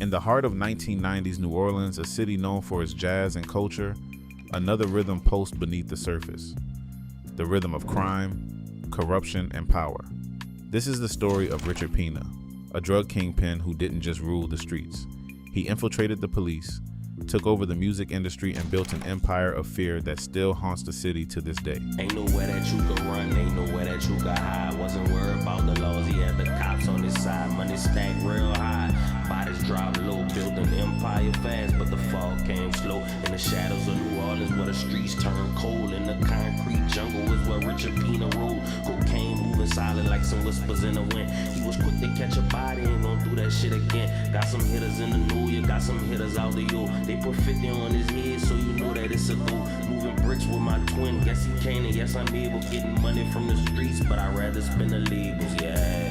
In the heart of 1990s New Orleans, a city known for its jazz and culture, another rhythm pulsed beneath the surface. The rhythm of crime, corruption, and power. This is the story of Richard Peña, a drug kingpin who didn't just rule the streets. He infiltrated the police, took over the music industry, and built an empire of fear that still haunts the city to this day. Ain't nowhere that you could run, ain't nowhere that you could hide. Wasn't worried about the laws, he had the cops on his side. Money stacked real high, bodies dropped low. Built an empire fast, but the fall came slow. In the shadows of New Orleans, where the streets turn cold. In the concrete jungle is where Richard Peña ruled. Cocaine moving silent like some whispers in the wind. He was quick to catch a body, ain't gonna do that shit again. Got some hitters in the new year, got some hitters out the yo. They put 50 on his head, so you know that it's a go. Moving bricks with my twin, guess he Kane, and yes I'm able. Getting money from the streets, but I'd rather spend the labels, yeah.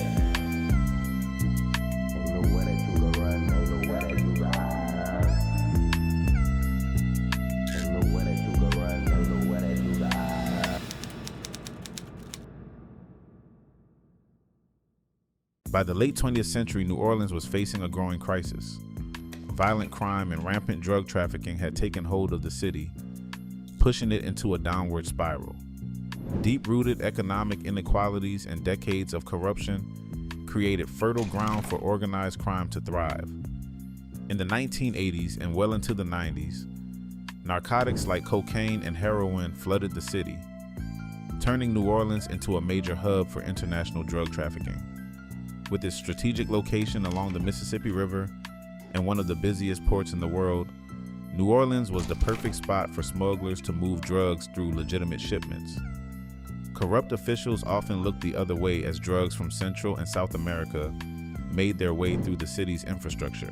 Ain't nowhere that you can run, ain't nowhere that you can hide. Ain't nowhere that you can run, ain't nowhere that you can hide. By the late 20th century, New Orleans was facing a growing crisis. Violent crime and rampant drug trafficking had taken hold of the city, pushing it into a downward spiral. Deep-rooted economic inequalities and decades of corruption created fertile ground for organized crime to thrive. In the 1980s and well into the 90s, narcotics like cocaine and heroin flooded the city, turning New Orleans into a major hub for international drug trafficking. With its strategic location along the Mississippi River and one of the busiest ports in the world, New Orleans was the perfect spot for smugglers to move drugs through legitimate shipments. Corrupt officials often looked the other way as drugs from Central and South America made their way through the city's infrastructure.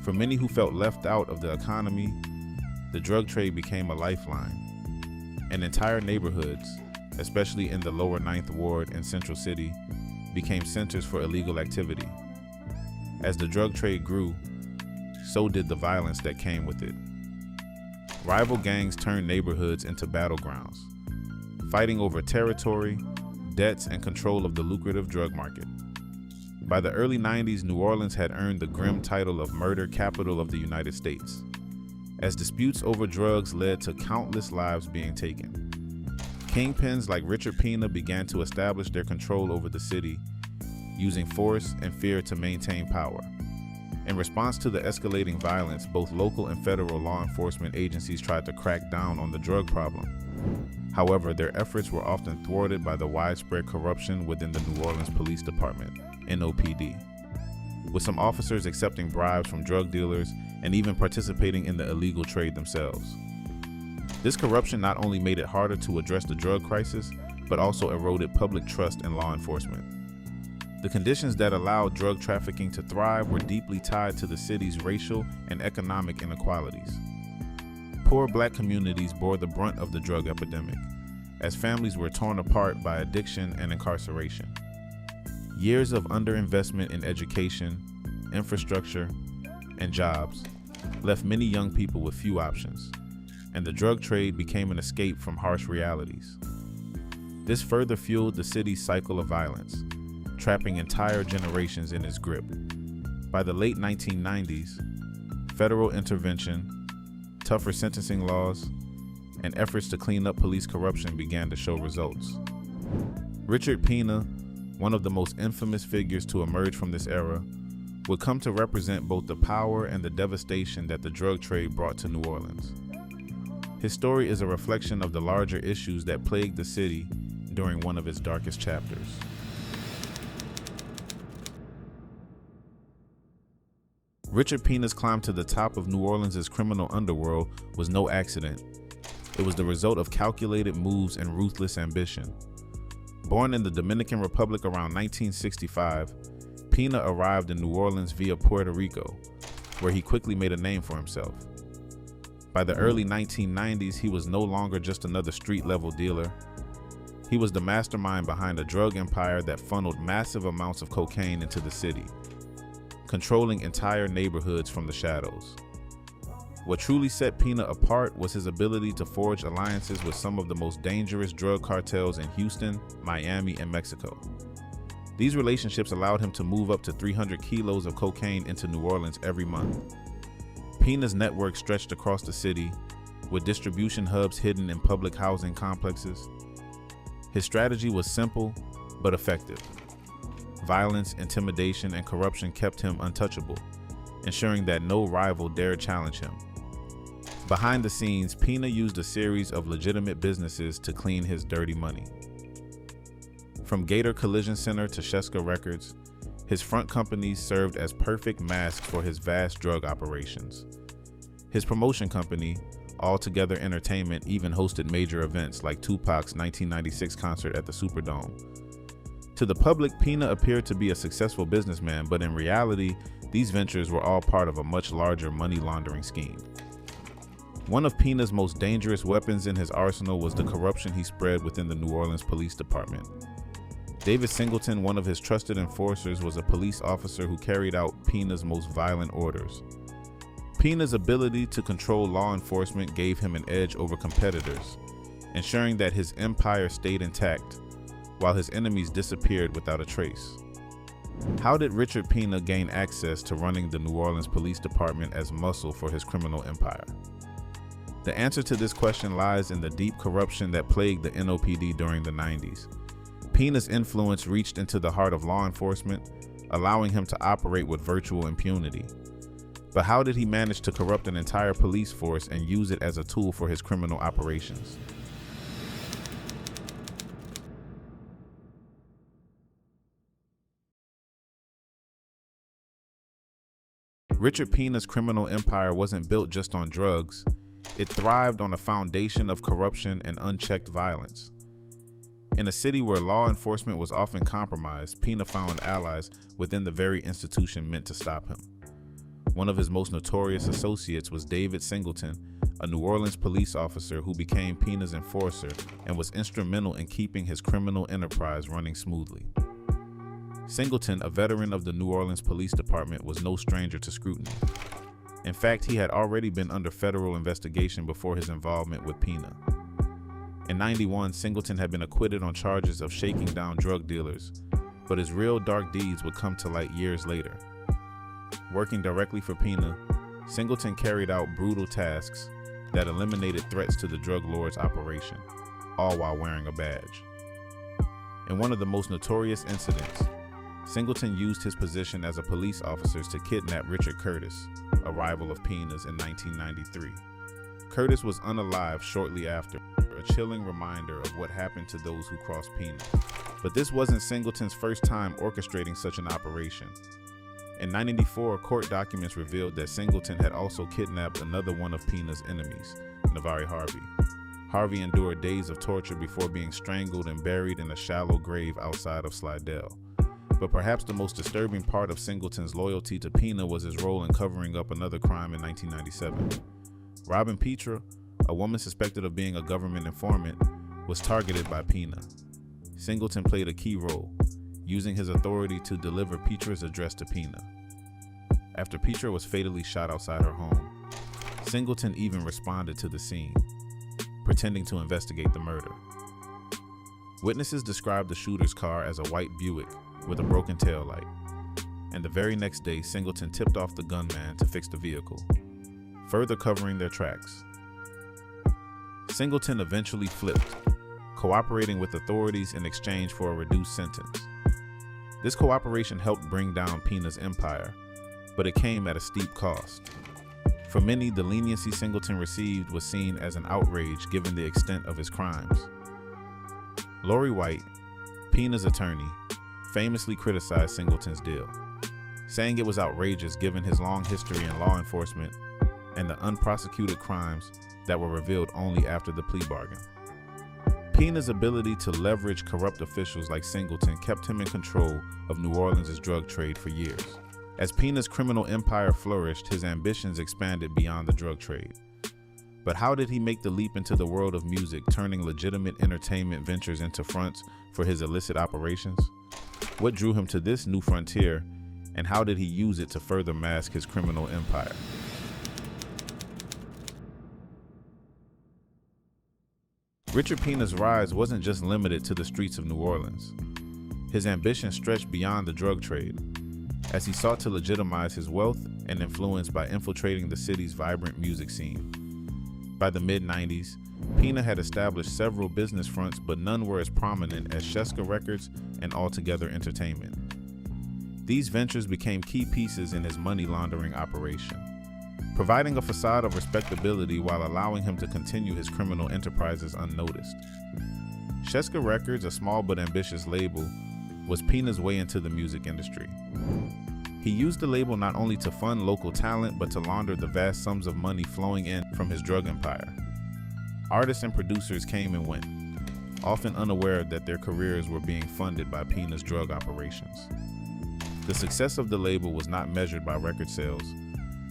For many who felt left out of the economy, the drug trade became a lifeline, and entire neighborhoods, especially in the lower 9th Ward and Central City, became centers for illegal activity. As the drug trade grew, so did the violence that came with it. Rival gangs turned neighborhoods into battlegrounds, fighting over territory, debts, and control of the lucrative drug market. By the early 90s, New Orleans had earned the grim title of murder capital of the United States, as disputes over drugs led to countless lives being taken. Kingpins like Richard Peña began to establish their control over the city, using force and fear to maintain power. In response to the escalating violence, both local and federal law enforcement agencies tried to crack down on the drug problem. However, their efforts were often thwarted by the widespread corruption within the New Orleans Police Department, NOPD, with some officers accepting bribes from drug dealers and even participating in the illegal trade themselves. This corruption not only made it harder to address the drug crisis, but also eroded public trust in law enforcement. The conditions that allowed drug trafficking to thrive were deeply tied to the city's racial and economic inequalities. Poor black communities bore the brunt of the drug epidemic, as families were torn apart by addiction and incarceration. Years of underinvestment in education, infrastructure, and jobs left many young people with few options, and the drug trade became an escape from harsh realities. This further fueled the city's cycle of violence, trapping entire generations in its grip. By the late 1990s, federal intervention, tougher sentencing laws, and efforts to clean up police corruption began to show results. Richard Peña, one of the most infamous figures to emerge from this era, would come to represent both the power and the devastation that the drug trade brought to New Orleans. His story is a reflection of the larger issues that plagued the city during one of its darkest chapters. Richard Peña's climb to the top of New Orleans' criminal underworld was no accident. It was the result of calculated moves and ruthless ambition. Born in the Dominican Republic around 1965, Peña arrived in New Orleans via Puerto Rico, where he quickly made a name for himself. By the early 1990s, he was no longer just another street-level dealer. He was the mastermind behind a drug empire that funneled massive amounts of cocaine into the city, controlling entire neighborhoods from the shadows. What truly set Peña apart was his ability to forge alliances with some of the most dangerous drug cartels in Houston, Miami, and Mexico. These relationships allowed him to move up to 300 kilos of cocaine into New Orleans every month. Peña's network stretched across the city, with distribution hubs hidden in public housing complexes. His strategy was simple but effective. Violence, intimidation, and corruption kept him untouchable, ensuring that no rival dared challenge him. Behind the scenes, Peña used a series of legitimate businesses to clean his dirty money. From Gator Collision Center to Sheska Records, his front companies served as perfect masks for his vast drug operations. His promotion company, Altogether Entertainment, even hosted major events like Tupac's 1996 concert at the Superdome. To the public, Peña appeared to be a successful businessman, but in reality, these ventures were all part of a much larger money laundering scheme. One of Peña's most dangerous weapons in his arsenal was the corruption he spread within the New Orleans Police Department. David Singleton, one of his trusted enforcers, was a police officer who carried out Peña's most violent orders. Peña's ability to control law enforcement gave him an edge over competitors, ensuring that his empire stayed intact, while his enemies disappeared without a trace. How did Richard Peña gain access to running the New Orleans Police Department as muscle for his criminal empire? The answer to this question lies in the deep corruption that plagued the NOPD during the 90s. Peña's influence reached into the heart of law enforcement, allowing him to operate with virtual impunity. But how did he manage to corrupt an entire police force and use it as a tool for his criminal operations? Richard Peña's criminal empire wasn't built just on drugs. It thrived on a foundation of corruption and unchecked violence. In a city where law enforcement was often compromised, Peña found allies within the very institution meant to stop him. One of his most notorious associates was David Singleton, a New Orleans police officer who became Peña's enforcer and was instrumental in keeping his criminal enterprise running smoothly. Singleton, a veteran of the New Orleans Police Department, was no stranger to scrutiny. In fact, he had already been under federal investigation before his involvement with Peña. In '91, Singleton had been acquitted on charges of shaking down drug dealers, but his real dark deeds would come to light years later. Working directly for Peña, Singleton carried out brutal tasks that eliminated threats to the drug lord's operation, all while wearing a badge. In one of the most notorious incidents, Singleton used his position as a police officer to kidnap Richard Curtis, a rival of Peña's, in 1993. Curtis was unalive shortly after, a chilling reminder of what happened to those who crossed Peña. But this wasn't Singleton's first time orchestrating such an operation. In 1994, court documents revealed that Singleton had also kidnapped another one of Peña's enemies, Navari Harvey. Harvey endured days of torture before being strangled and buried in a shallow grave outside of Slidell. But perhaps the most disturbing part of Singleton's loyalty to Peña was his role in covering up another crime in 1997. Robin Petra, a woman suspected of being a government informant, was targeted by Peña. Singleton played a key role, using his authority to deliver Petra's address to Peña. After Petra was fatally shot outside her home, Singleton even responded to the scene, pretending to investigate the murder. Witnesses described the shooter's car as a white Buick with a broken taillight, and the very next day, Singleton tipped off the gunman to fix the vehicle, further covering their tracks. Singleton eventually flipped, cooperating with authorities in exchange for a reduced sentence. This cooperation helped bring down Peña's empire, but it came at a steep cost. For many, the leniency Singleton received was seen as an outrage given the extent of his crimes. Lori White, Peña's attorney, famously criticized Singleton's deal, saying it was outrageous given his long history in law enforcement and the unprosecuted crimes that were revealed only after the plea bargain. Peña's ability to leverage corrupt officials like Singleton kept him in control of New Orleans' drug trade for years. As Peña's criminal empire flourished, his ambitions expanded beyond the drug trade. But how did he make the leap into the world of music, turning legitimate entertainment ventures into fronts for his illicit operations? What drew him to this new frontier, and how did he use it to further mask his criminal empire? Richard Peña's rise wasn't just limited to the streets of New Orleans. His ambition stretched beyond the drug trade, as he sought to legitimize his wealth and influence by infiltrating the city's vibrant music scene. By the mid-90s, Peña had established several business fronts, but none were as prominent as Sheska Records and Altogether Entertainment. These ventures became key pieces in his money laundering operation, providing a facade of respectability while allowing him to continue his criminal enterprises unnoticed. Sheska Records, a small but ambitious label, was Peña's way into the music industry. He used the label not only to fund local talent, but to launder the vast sums of money flowing in from his drug empire. Artists and producers came and went, often unaware that their careers were being funded by Peña's drug operations. The success of the label was not measured by record sales,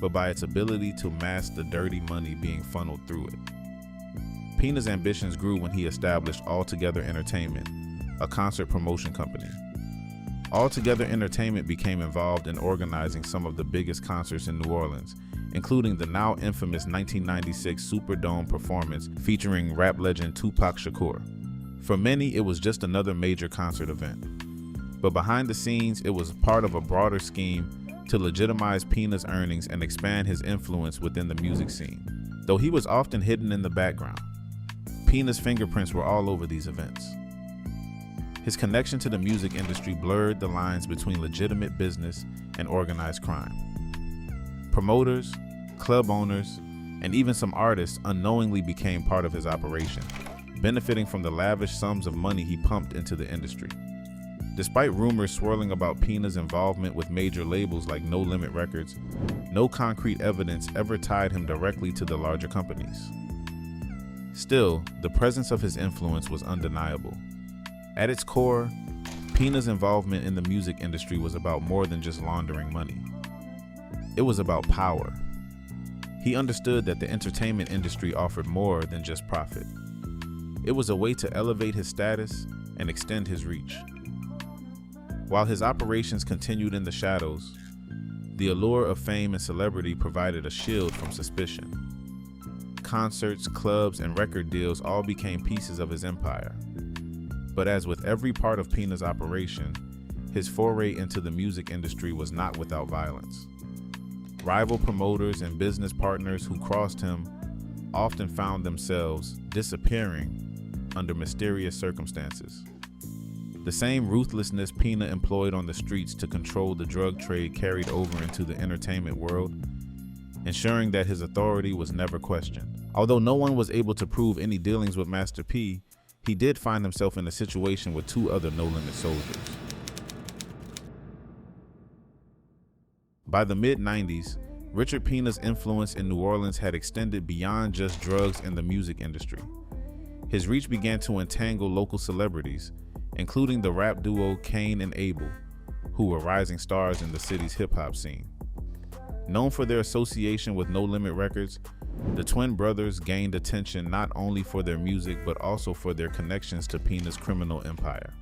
but by its ability to mask the dirty money being funneled through it. Peña's ambitions grew when he established Altogether Entertainment, a concert promotion company. Altogether Entertainment became involved in organizing some of the biggest concerts in New Orleans, including the now infamous 1996 Superdome performance featuring rap legend Tupac Shakur. For many, it was just another major concert event. But behind the scenes, it was part of a broader scheme to legitimize Peña's earnings and expand his influence within the music scene. Though he was often hidden in the background, Peña's fingerprints were all over these events. His connection to the music industry blurred the lines between legitimate business and organized crime. Promoters, club owners, and even some artists unknowingly became part of his operation, benefiting from the lavish sums of money he pumped into the industry. Despite rumors swirling about Peña's involvement with major labels like No Limit Records, no concrete evidence ever tied him directly to the larger companies. Still, the presence of his influence was undeniable. At its core, Peña's involvement in the music industry was about more than just laundering money. It was about power. He understood that the entertainment industry offered more than just profit. It was a way to elevate his status and extend his reach. While his operations continued in the shadows, the allure of fame and celebrity provided a shield from suspicion. Concerts, clubs, and record deals all became pieces of his empire. But as with every part of Peña's operation, his foray into the music industry was not without violence. Rival promoters and business partners who crossed him often found themselves disappearing under mysterious circumstances. The same ruthlessness Peña employed on the streets to control the drug trade carried over into the entertainment world, ensuring that his authority was never questioned. Although no one was able to prove any dealings with Master P, he did find himself in a situation with two other No Limit soldiers. By the mid-90s, Richard Peña's influence in New Orleans had extended beyond just drugs and the music industry. His reach began to entangle local celebrities, including the rap duo Kane and Abel, who were rising stars in the city's hip-hop scene. Known for their association with No Limit Records, the twin brothers gained attention not only for their music but also for their connections to Peña's criminal empire.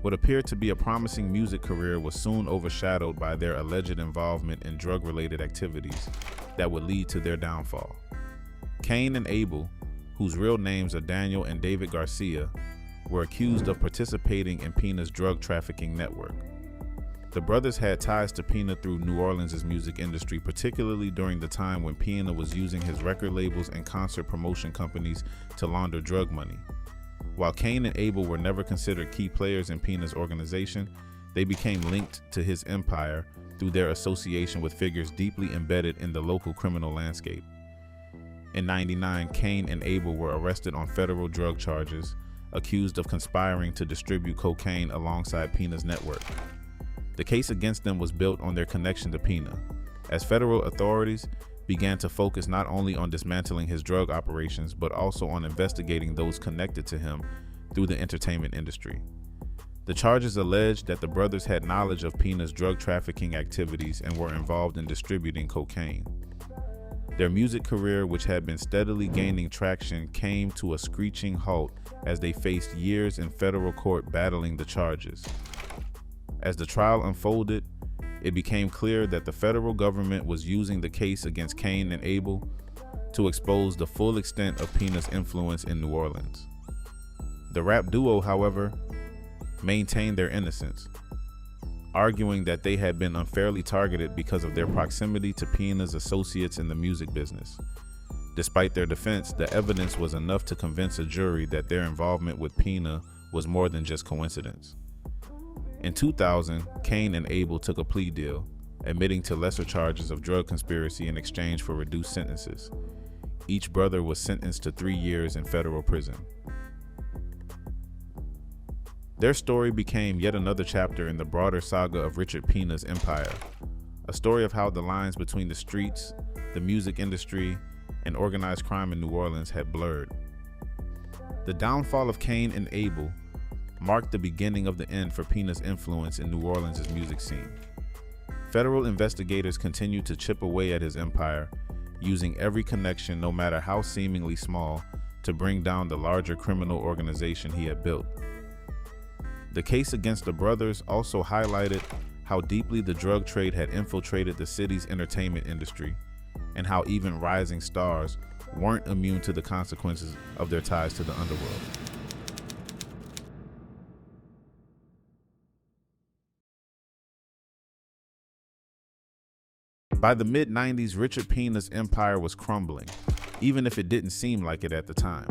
What appeared to be a promising music career was soon overshadowed by their alleged involvement in drug-related activities that would lead to their downfall. Kane and Abel, whose real names are Daniel and David Garcia, were accused of participating in Peña's drug trafficking network. The brothers had ties to Peña through New Orleans' music industry, particularly during the time when Peña was using his record labels and concert promotion companies to launder drug money. While Kane and Abel were never considered key players in Peña's organization, they became linked to his empire through their association with figures deeply embedded in the local criminal landscape. In '99, Kane and Abel were arrested on federal drug charges, accused of conspiring to distribute cocaine alongside Peña's network. The case against them was built on their connection to Peña, as federal authorities began to focus not only on dismantling his drug operations, but also on investigating those connected to him through the entertainment industry. The charges alleged that the brothers had knowledge of Peña's drug trafficking activities and were involved in distributing cocaine. Their music career, which had been steadily gaining traction, came to a screeching halt as they faced years in federal court battling the charges. As the trial unfolded, it became clear that the federal government was using the case against Kane and Abel to expose the full extent of Peña's influence in New Orleans. The rap duo, however, maintained their innocence, arguing that they had been unfairly targeted because of their proximity to Peña's associates in the music business. Despite their defense, the evidence was enough to convince a jury that their involvement with Peña was more than just coincidence. In 2000, Kane and Abel took a plea deal, admitting to lesser charges of drug conspiracy in exchange for reduced sentences. Each brother was sentenced to 3 years in federal prison. Their story became yet another chapter in the broader saga of Richard Peña's empire, a story of how the lines between the streets, the music industry, and organized crime in New Orleans had blurred. The downfall of Kane and Abel marked the beginning of the end for Peña's influence in New Orleans' music scene. Federal investigators continued to chip away at his empire, using every connection, no matter how seemingly small, to bring down the larger criminal organization he had built. The case against the brothers also highlighted how deeply the drug trade had infiltrated the city's entertainment industry, and how even rising stars weren't immune to the consequences of their ties to the underworld. By the mid-90s, Richard Peña's empire was crumbling, even if it didn't seem like it at the time.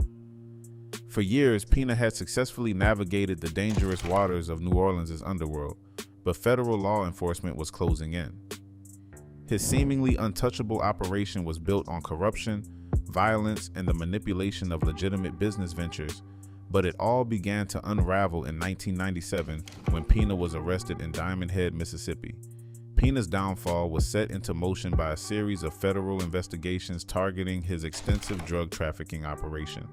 For years, Peña had successfully navigated the dangerous waters of New Orleans' underworld, but federal law enforcement was closing in. His seemingly untouchable operation was built on corruption, violence, and the manipulation of legitimate business ventures, but it all began to unravel in 1997 when Peña was arrested in Diamond Head, Mississippi. Peña's downfall was set into motion by a series of federal investigations targeting his extensive drug trafficking operation.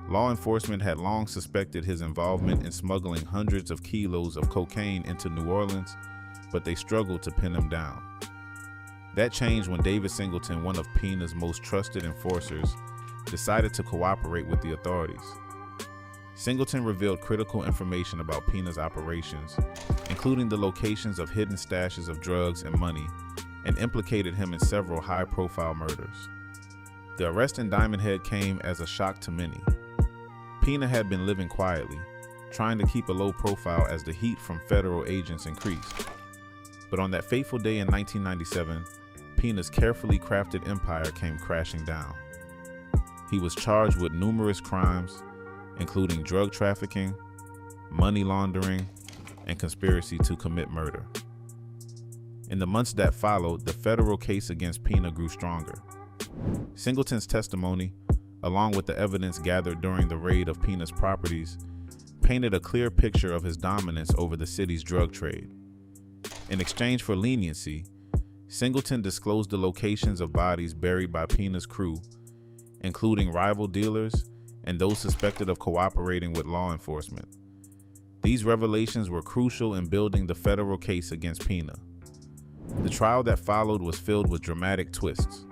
Law enforcement had long suspected his involvement in smuggling hundreds of kilos of cocaine into New Orleans, but they struggled to pin him down. That changed when David Singleton, one of Peña's most trusted enforcers, decided to cooperate with the authorities. Singleton revealed critical information about Peña's operations, including the locations of hidden stashes of drugs and money, and implicated him in several high-profile murders. The arrest in Diamond Head came as a shock to many. Peña had been living quietly, trying to keep a low profile as the heat from federal agents increased. But on that fateful day in 1997, Peña's carefully crafted empire came crashing down. He was charged with numerous crimes, including drug trafficking, money laundering, and conspiracy to commit murder. In the months that followed, the federal case against Peña grew stronger. Singleton's testimony, along with the evidence gathered during the raid of Peña's properties, painted a clear picture of his dominance over the city's drug trade. In exchange for leniency, Singleton disclosed the locations of bodies buried by Peña's crew, including rival dealers and those suspected of cooperating with law enforcement. These revelations were crucial in building the federal case against Peña. The trial that followed was filled with dramatic twists.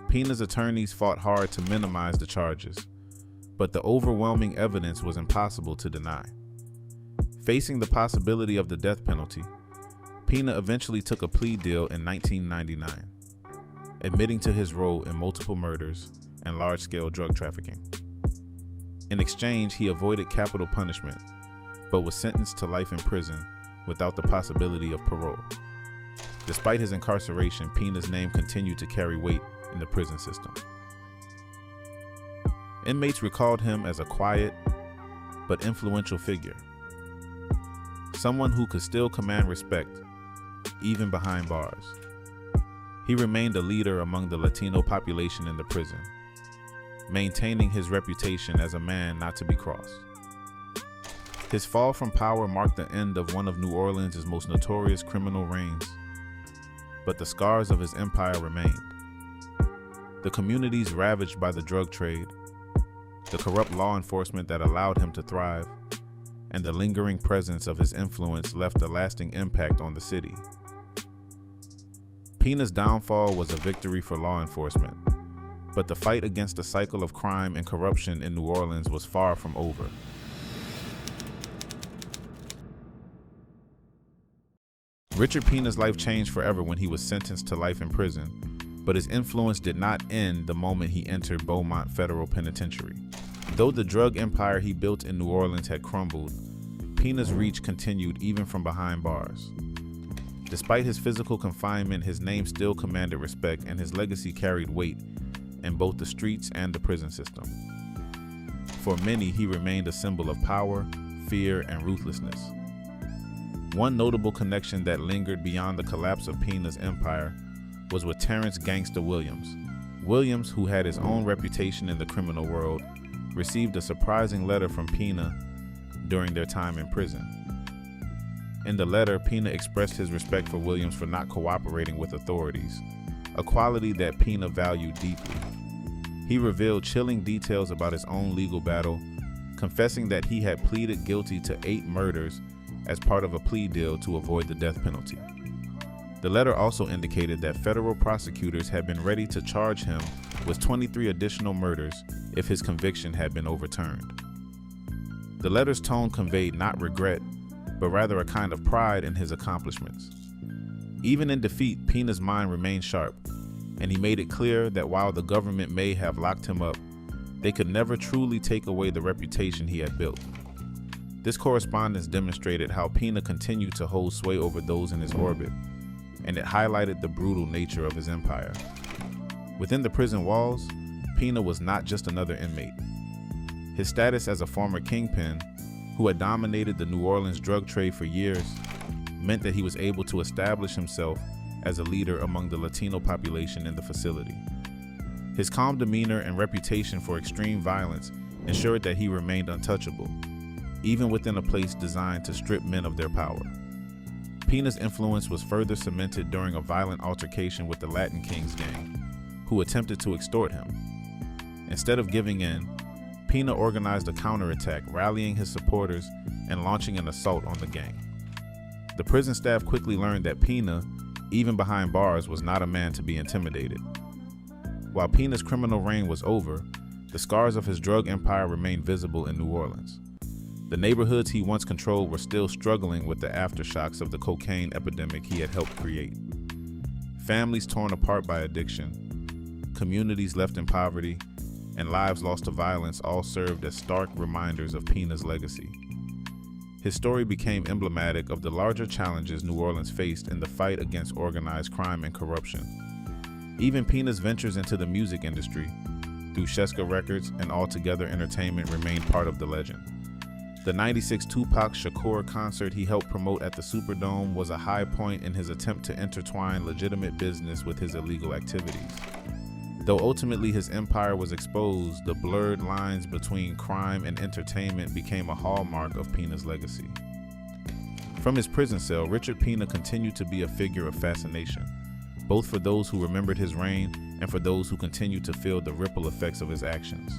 Peña's attorneys fought hard to minimize the charges, but the overwhelming evidence was impossible to deny. Facing the possibility of the death penalty, Peña eventually took a plea deal in 1999, admitting to his role in multiple murders and large-scale drug trafficking. In exchange, he avoided capital punishment, but was sentenced to life in prison without the possibility of parole. Despite his incarceration, Peña's name continued to carry weight in the prison system. Inmates recalled him as a quiet but influential figure, someone who could still command respect even behind bars. He remained a leader among the Latino population in the prison, maintaining his reputation as a man not to be crossed. His fall from power marked the end of one of New Orleans' most notorious criminal reigns, but the scars of his empire remained. The communities ravaged by the drug trade, the corrupt law enforcement that allowed him to thrive, and the lingering presence of his influence left a lasting impact on the city. Peña's downfall was a victory for law enforcement, but the fight against the cycle of crime and corruption in New Orleans was far from over. Richard Peña's life changed forever when he was sentenced to life in prison, but his influence did not end the moment he entered Beaumont Federal Penitentiary. Though the drug empire he built in New Orleans had crumbled, Peña's reach continued even from behind bars. Despite his physical confinement, his name still commanded respect and his legacy carried weight in both the streets and the prison system. For many, he remained a symbol of power, fear, and ruthlessness. One notable connection that lingered beyond the collapse of Peña's empire was with Terrence "Gangsta" Williams. Williams, who had his own reputation in the criminal world, received a surprising letter from Peña during their time in prison. In the letter, Peña expressed his respect for Williams for not cooperating with authorities, a quality that Peña valued deeply. He revealed chilling details about his own legal battle, confessing that he had pleaded guilty to 8 murders as part of a plea deal to avoid the death penalty. The letter also indicated that federal prosecutors had been ready to charge him with 23 additional murders if his conviction had been overturned. The letter's tone conveyed not regret, but rather a kind of pride in his accomplishments. Even in defeat, Peña's mind remained sharp, and he made it clear that while the government may have locked him up, they could never truly take away the reputation he had built. This correspondence demonstrated how Peña continued to hold sway over those in his orbit, and it highlighted the brutal nature of his empire. Within the prison walls, Peña was not just another inmate. His status as a former kingpin, who had dominated the New Orleans drug trade for years, meant that he was able to establish himself as a leader among the Latino population in the facility. His calm demeanor and reputation for extreme violence ensured that he remained untouchable, even within a place designed to strip men of their power. Peña's influence was further cemented during a violent altercation with the Latin Kings gang, who attempted to extort him. Instead of giving in, Peña organized a counterattack, rallying his supporters and launching an assault on the gang. The prison staff quickly learned that Peña, even behind bars, was not a man to be intimidated. While Peña's criminal reign was over, the scars of his drug empire remained visible in New Orleans. The neighborhoods he once controlled were still struggling with the aftershocks of the cocaine epidemic he had helped create. Families torn apart by addiction, communities left in poverty, and lives lost to violence all served as stark reminders of Peña's legacy. His story became emblematic of the larger challenges New Orleans faced in the fight against organized crime and corruption. Even Peña's ventures into the music industry, through Sheska Records and All Together Entertainment, remained part of the legend. The '96 Tupac Shakur concert he helped promote at the Superdome was a high point in his attempt to intertwine legitimate business with his illegal activities. Though ultimately his empire was exposed, the blurred lines between crime and entertainment became a hallmark of Peña's legacy. From his prison cell, Richard Peña continued to be a figure of fascination, both for those who remembered his reign and for those who continued to feel the ripple effects of his actions.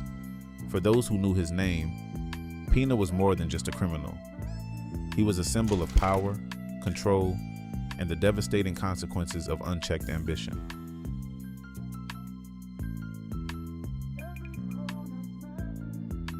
For those who knew his name, Peña was more than just a criminal. He was a symbol of power, control, and the devastating consequences of unchecked ambition.